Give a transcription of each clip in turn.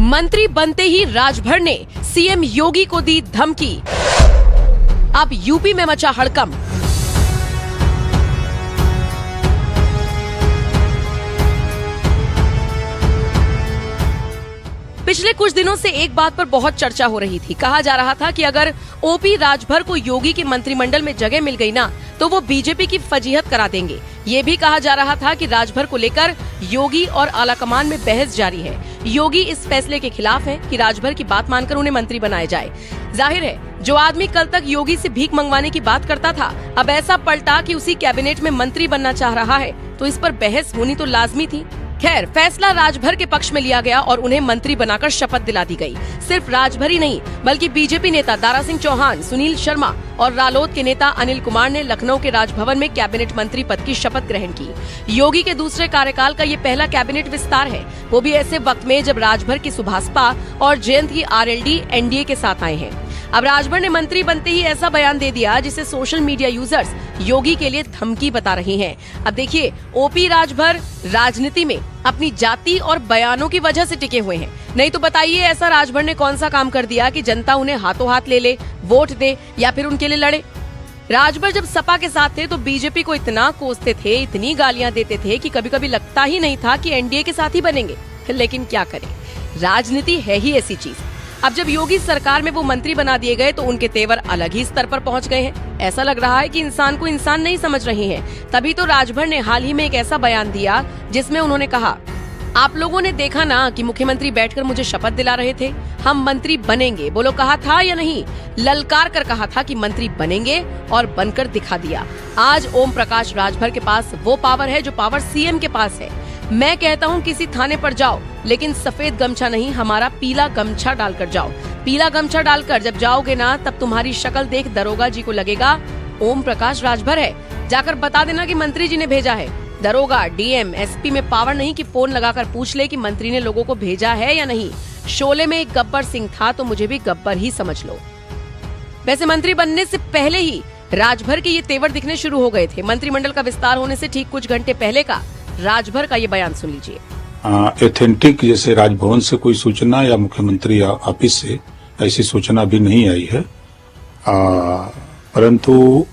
मंत्री बनते ही राजभर ने सीएम योगी को दी धमकी। अब यूपी में मचा हड़कंप। पिछले कुछ दिनों से एक बात पर बहुत चर्चा हो रही थी। कहा जा रहा था कि अगर ओपी राजभर को योगी के मंत्रिमंडल में जगह मिल गई ना, तो वो बीजेपी की फजीहत करा देंगे। ये भी कहा जा रहा था कि राजभर को लेकर योगी और आलाकमान में बहस जारी है। योगी इस फैसले के खिलाफ है कि राजभर की बात मानकर उन्हें मंत्री बनाया जाए। जाहिर है, जो आदमी कल तक योगी से भीख मंगवाने की बात करता था, अब ऐसा पलटा कि उसी कैबिनेट में मंत्री बनना चाह रहा है, तो इस पर बहस होनी तो लाजमी थी। खैर, फैसला राजभर के पक्ष में लिया गया और उन्हें मंत्री बनाकर शपथ दिला दी गई। सिर्फ राजभर ही नहीं, बल्कि बीजेपी नेता दारा सिंह चौहान, सुनील शर्मा और रालोद के नेता अनिल कुमार ने लखनऊ के राजभवन में कैबिनेट मंत्री पद की शपथ ग्रहण की। योगी के दूसरे कार्यकाल का ये पहला कैबिनेट विस्तार है, वो भी ऐसे वक्त में जब राजभर की सुभाषपा और जयंत की आरएलडी एनडीए के साथ आए हैं। अब राजभर ने मंत्री बनते ही ऐसा बयान दे दिया जिसे सोशल मीडिया यूजर्स योगी के लिए धमकी बता रहे हैं। अब देखिए, ओपी राजभर राजनीति में अपनी जाति और बयानों की वजह से टिके हुए हैं। नहीं तो बताइए, ऐसा राजभर ने कौन सा काम कर दिया कि जनता उन्हें हाथों हाथ ले ले, वोट दे या फिर उनके लिए लड़े। राजभर जब सपा के साथ थे तो बीजेपी को इतना कोसते थे, इतनी गालियां देते थे कि कभी कभी लगता ही नहीं था कि एनडीए के साथ ही बनेंगे। लेकिन क्या करें, राजनीति है ही ऐसी चीज। अब जब योगी सरकार में वो मंत्री बना दिए गए तो उनके तेवर अलग ही स्तर पर पहुंच गए हैं। ऐसा लग रहा है कि इंसान को इंसान नहीं समझ रहे हैं। तभी तो राजभर ने हाल ही में एक ऐसा बयान दिया जिसमें उन्होंने कहा, आप लोगों ने देखा ना कि मुख्यमंत्री बैठकर मुझे शपथ दिला रहे थे, हम मंत्री बनेंगे। बोलो, कहा था या नहीं? ललकार कर कहा था कि मंत्री बनेंगे और बनकर दिखा दिया। आज ओम प्रकाश राजभर के पास वो पावर है जो पावर सीएम के पास है। मैं कहता हूँ किसी थाने पर जाओ, लेकिन सफेद गमछा नहीं, हमारा पीला गमछा डालकर जाओ। पीला गमछा डालकर जब जाओगे ना, तब तुम्हारी शक्ल देख दरोगा जी को लगेगा ओम प्रकाश राजभर है। जाकर बता देना कि मंत्री जी ने भेजा है। दरोगा, डीएम, एसपी में पावर नहीं कि फोन लगाकर पूछ ले कि मंत्री ने लोगों को भेजा है या नहीं। शोले में एक गब्बर सिंह था तो मुझे भी गब्बर ही समझ लो। वैसे मंत्री बनने से पहले ही राजभर के ये तेवर दिखने शुरू हो गए थे। मंत्रिमंडल का विस्तार होने से ठीक कुछ घंटे पहले का राजभर का ये बयान सुन लीजिए। एथेंटिक जैसे राजभवन से कोई सूचना या मुख्यमंत्री ऑफिस से ऐसी सूचना भी नहीं आई है, परंतु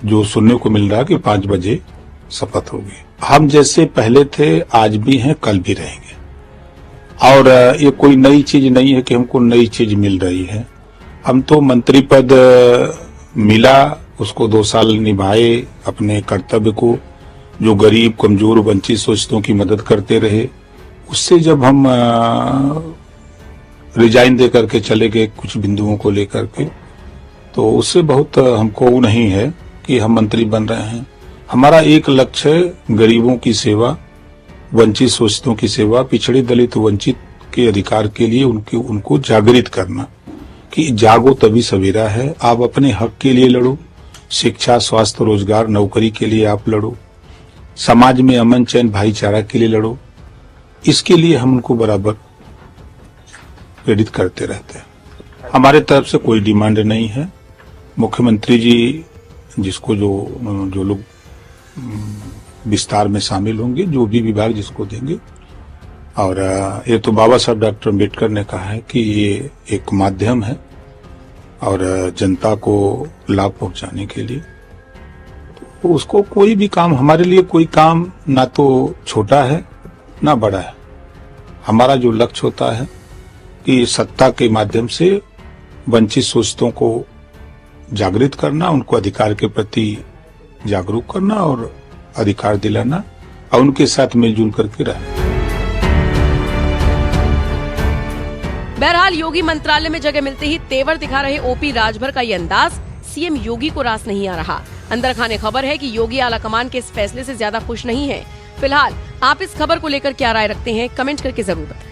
जो सुनने को मिल रहा है कि 5 बजे शपथ होगी। हम जैसे पहले थे, आज भी हैं, कल भी रहेंगे। और ये कोई नई चीज नहीं है कि हमको नई चीज मिल रही है। हम तो मंत्री पद मिला, उसको 2 साल निभाए, अपने कर्तव्य को, जो गरीब, कमजोर, वंचित शोषितों की मदद करते रहे। उससे जब हम रिजाइन दे करके चले गए कुछ बिंदुओं को लेकर के, तो उससे बहुत हमको नहीं है कि हम मंत्री बन रहे हैं। हमारा एक लक्ष्य है गरीबों की सेवा, वंचित शोषितों की सेवा, पिछड़े दलित वंचित के अधिकार के लिए उनको जागृत करना कि जागो तभी सवेरा है। आप अपने हक के लिए लड़ो, शिक्षा, स्वास्थ्य, रोजगार, नौकरी के लिए आप लड़ो, समाज में अमन चैन भाईचारा के लिए लड़ो। इसके लिए हम उनको बराबर प्रेरित करते रहते हैं। हमारे तरफ से कोई डिमांड नहीं है। मुख्यमंत्री जी जिसको जो लोग विस्तार में शामिल होंगे, जो भी विभाग जिसको देंगे, और ये तो बाबा साहब डॉक्टर अम्बेडकर ने कहा है कि ये एक माध्यम है और जनता को लाभ पहुंचाने के लिए, तो उसको कोई भी काम, हमारे लिए कोई काम ना तो छोटा है ना बड़ा है। हमारा जो लक्ष्य होता है कि सत्ता के माध्यम से वंचित शोषितों को जागृत करना, उनको अधिकार के प्रति जागरूक करना और अधिकार दिलाना और उनके साथ मिलजुल करके रहना। बहरहाल, योगी मंत्रालय में जगह मिलते ही तेवर दिखा रहे ओपी राजभर का ये अंदाज सीएम योगी को रास नहीं आ रहा। अंदर खाने खबर है कि योगी आलाकमान के इस फैसले से ज्यादा खुश नहीं है। फिलहाल आप इस खबर को लेकर क्या राय रखते हैं, कमेंट करके जरूर बताएं।